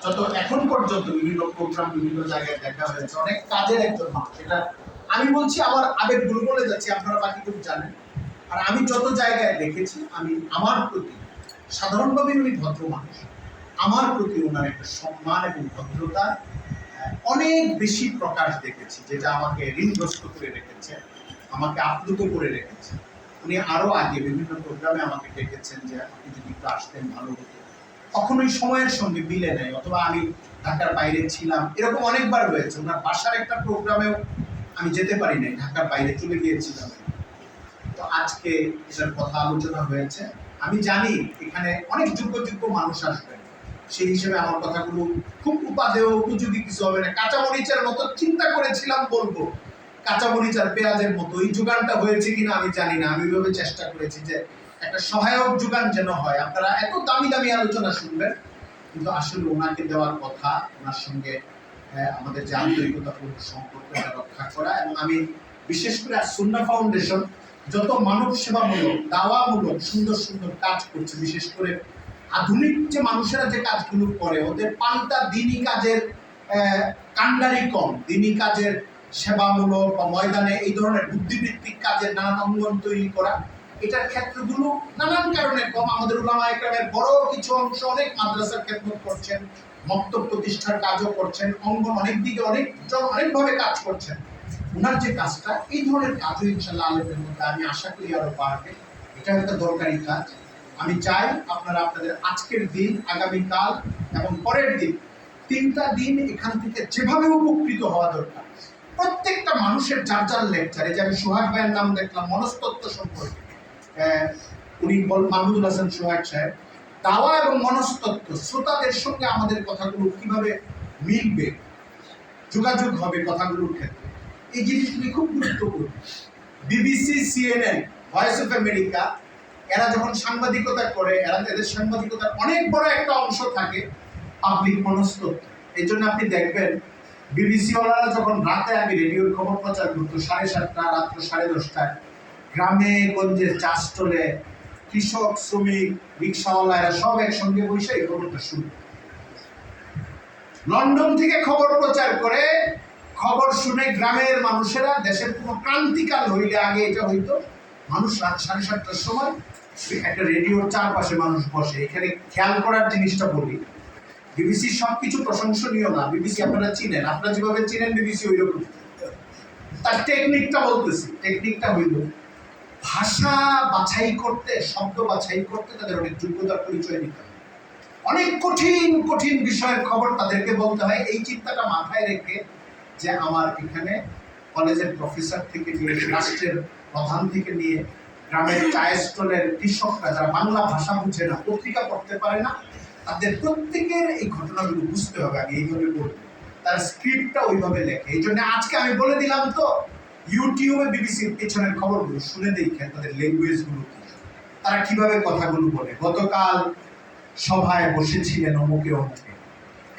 যত এখন পর্যন্ত বিভিন্ন প্রোগ্রাম বিভিন্ন জায়গায় দেখা হয়েছে, অনেক কাজের একজন মানুষ। এটা আমি বলছি, আমার আবেগগুলো বলে যাচ্ছি, আপনারা বাকিটুকু জানেন। আর আমি যত জায়গায় দেখেছি, আমি আমার প্রতি সাধারণভাবে উনি ভদ্র মানুষ, আমার প্রতি ওনার একটা সম্মান এবং ভদ্রতা অনেক বেশি প্রকাশ দেখেছি, যেটা আমাকে ঋণগ্রস্ত করে রেখেছে, আমাকে আপ্লুত করে রেখেছে। উনি আরও আগে বিভিন্ন প্রোগ্রামে আমাকে ডেকেছেন যে আপনি যদি একটু আসতেন ভালো হতো। কখনোই সময়ের সঙ্গে মিলে নেয়, অথবা আমি ঢাকার বাইরে ছিলাম, এরকম অনেকবার হয়েছে। ওনার বাসার একটা প্রোগ্রামেও আমি যেতে পারি নাই, ঢাকার বাইরে চলে গিয়েছিলাম। তো আজকে এটার কথা আলোচনা হয়েছে। আমি জানি এখানে অনেক যোগ্য যোগ্য মানুষ আসবেন, সেই হিসেবে আমার কথাগুলো খুব উপাদেয় উপযোগী কিছু হবে না। কাঁচামরিচের মতো চিন্তা করেছিলাম বলবো, কাঁচামরিচ আর পেঁয়াজের মতো এই যোগানটা হয়েছে কিনা আমি জানি না। আমি ওইভাবে চেষ্টা করেছি যে একটা সহায়ক যোগান যেন হয়। আপনারা এত দামি দামি আলোচনা শুনবেন, কিন্তু আসলে ওনাকে দেওয়ার কথা, ওনার সঙ্গে আমাদের যে আন্তরিকতাপূর্ণ সম্পর্কটা রক্ষা করা। এবং আমি বিশেষ করে সুন্নাহ ফাউন্ডেশন যত মানব সেবামূলক দাওয়ামূলক সুন্দর সুন্দর কাজ করছে, বিশেষ করে আধুনিক যে মানুষেরা যে কাজগুলো করে, ওদের পাল্টা দিনই কাজের কাণ্ডারি কম, দিনই কাজের সেবামূলক বা ময়দানে এই ধরনের বুদ্ধিবৃত্তিক কাজের নানান অঙ্গন তৈরি করা, এটার ক্ষেত্রগুলো নানান কারণে কম। আমাদের উলামা একরামের বড় কিছু অংশ অনেক মাদ্রাসার খেদমত করছেন, মক্তব প্রতিষ্ঠার কাজও করছেন, অঙ্গন অনেক দিকে অনেকজন অনেকভাবে কাজ করছেন। ওনার যে কাজটা, এই ধরনের কাজও ইনশাল্লাহ আলেমের মধ্যে আমি আশা করি আরো বাড়বে। এটা একটা দরকারি কাজ। আমি চাই আপনারা আপনাদের আজকের দিন, আগামীকাল এবং পরের দিন, 3টা দিন এখান থেকে যেভাবে উপকৃত হওয়া দরকার, প্রত্যেকটা মানুষের যার যার লেকচার। এই যে আমি সোহাগ ভাইয়ের নাম দেখলাম মনস্তত্ত্ব সম্পর্কে, উনি মাহমুদুল হাসান সোহাগ সাহেব, দাওয়া এবং মনস্তত্ত্ব, শ্রোতাদের সঙ্গে আমাদের কথাগুলো কিভাবে মিলবে, যোগাযোগ হবে কথাগুলোর ক্ষেত্রে, এই জিনিসগুলি খুব গুরুত্বপূর্ণ। BBC, CNN, voice of America, এরা যখন সাংবাদিকতা করে, এদের সাংবাদিকতার অনেক বড় একটা অংশ থাকে পাবলিক মনস্তত্ত্ব। এই জন্য আপনি দেখবেন বিবিসি ওয়ালারা যখন রাতে আগে রেডিওর খবর প্রচার করতো 7:30 রাত্র 10:30টায়, গ্রামে গঞ্জে চা স্টলে কৃষক, শ্রমিক, রিক্সাওয়ালা এরা সব একসঙ্গে বসে এই খবরটা শুনতো। লন্ডন থেকে খবর প্রচার করে, খবর শুনে গ্রামের মানুষেরা, দেশের কোনো ক্রান্তিকাল হইলে আগে এটা হইতো, মানুষ রাত 7:30টার সময় একটা রেডিওর চারপাশে মানুষ বসে। এখানে খেয়াল করার জিনিসটা বলি, বিবিসি সবকিছু প্রশংসনীয় না। বিবিসি আপনারা চিনেন, আপনারা যেভাবে চিনেন বিবিসি ওই রকম। তার টেকনিকটা বলতেছি, টেকনিকটা হইল ভাষা বাছাই করতে, শব্দ বাছাই করতে তাদের অনেক যোগ্যতার পরিচয় দিতে হয়। অনেক কঠিন কঠিন বিষয়ের খবর তাদেরকে বলতে হয়। এই চিন্তাটা মাথায় রেখে যে আমার এখানে কলেজের প্রফেসর থেকে নিয়ে, রাষ্ট্রের প্রধান থেকে নিয়ে, গ্রামের চায়ের স্টলের কৃষকরা যারা বাংলা ভাষা বুঝে না, পত্রিকা পড়তে পারে না, তাদের প্রত্যেকের এই ঘটনাগুলো বুঝতে হবে। আমি এইভাবে বলবো, তার স্ক্রিপ্টটা ওইভাবে লেখে। এই জন্য আজকে আমি বলে দিলাম, তো ইউটিউবে বিবিসির পেছনের খবরগুলো শুনে দেখেন, তাদের ল্যাঙ্গুয়েজগুলো কি, তারা কিভাবে কথাগুলো বলে। গতকাল সভায় বসেছিলেন অমুকে অমুকে,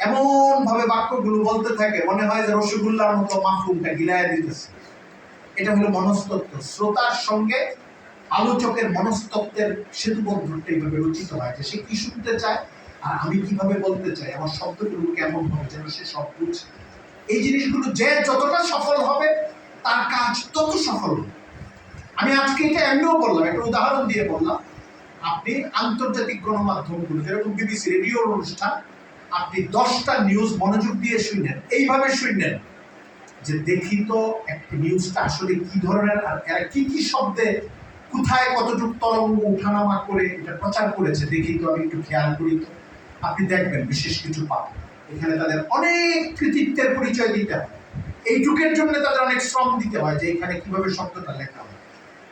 এমন ভাবে বাক্যগুলো বলতে থাকে মনে হয় যে রসগোল্লার মতো মাফুমটা গিলায় দিতেছে। এটা হলো মনস্তত্ত্ব। শ্রোতার সঙ্গে আলোচকের মনস্তত্ত্বের সেতুবন্ধনটা এইভাবে রচিত হয় যে সে কি শুনতে চায় আর আমি কিভাবে বলতে চাই, আমার শব্দগুলো কেমন হবে যেন সে সব বুঝে। এই জিনিসগুলো যে যতটা সফল হবে তার কাজ তত সফল হবে। আমি আজকে এটা এমনিও বললাম, একটা উদাহরণ দিয়ে বললাম। আপনি আন্তর্জাতিক গণমাধ্যমগুলো যেরকম বিবিসি রেডিওর অনুষ্ঠান, আপনি 10টা নিউজ মনোযোগ দিয়ে শুনলেন, এইভাবে শুনলেন যে দেখি তো একটা নিউজটা আসলে কি ধরনের, আর এরা কি কি শব্দে কোথায় কতটুকু তরঙ্গ উঠানামা করে এটা প্রচার করেছে, দেখি তো, আমি একটু খেয়াল করি তো, আপনি দেখবেন বিশেষ কিছু পাবেন। এখানে তাদের অনেক কৃতিত্বের পরিচয় দিতে হয়, এইটুকের জন্য তাদের অনেক শ্রম দিতে হয় যে এখানে কিভাবে শব্দটা লেখা হয়।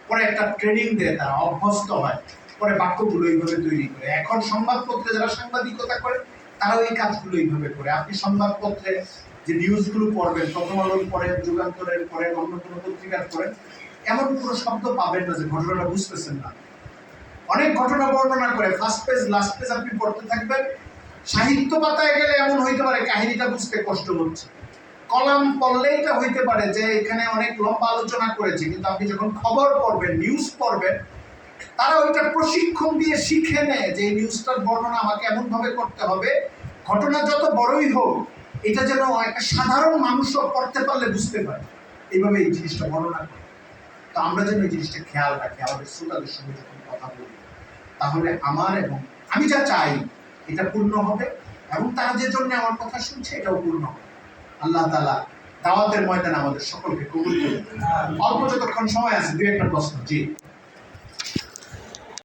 পরে একটা ট্রেনিং দেয়, তারা অভ্যস্ত হয়, পরে বাক্যগুলো এইভাবে তৈরি করে। এখন সংবাদপত্রে যারা সাংবাদিকতা করে তারাও এই কাজগুলো এইভাবে করে। আপনি সংবাদপত্রে যে নিউজগুলো পড়বেন, প্রথম আলোর পরে, যুগান্তরের পরে, অন্য কোনো পত্রিকার পরে, এমন কোনো শব্দ পাবেন না যে ঘটনাটা বুঝতেছেন না। অনেক ঘটনা বর্ণনা করে ফার্স্ট পেজ লাস্ট পেজ আপনি পড়তে থাকবেন। সাহিত্য পাতায় গেলে এমন হইতে পারে কাহিনীটা বুঝতে কষ্ট হচ্ছে, কলাম পড়লে এটা হইতে পারে যে এখানে অনেক লম্বা আলোচনা করেছে, কিন্তু আপনি যখন খবর পড়বেন, নিউজ পড়বেন, তারা ওইটা প্রশিক্ষণ দিয়ে শিখে নেয় যে এই নিউজটার বর্ণনা আমাকে এমনভাবে করতে হবে, ঘটনা যত বড়ই হোক, এটা যেন একটা সাধারণ মানুষও পড়তে পারলে বুঝতে পারে, এইভাবে এই জিনিসটা বর্ণনা করে। তো আমরা যেন এই জিনিসটা খেয়াল রাখি, আমাদের শ্রোতাদের সঙ্গে যখন কথা বলি, তাহলে আমার এবং আমি যা চাই এটা পূর্ণ হবে, এবং তারা যে জন্য আমার কথা শুনছে এটাও পূর্ণ হবে। আল্লাহ তাআলা দাওয়াতের ময়দানে আমাদের সকলকে কবুল করুন। অল্প যতক্ষণ সময় আছে, দু একটা প্রশ্ন। জি।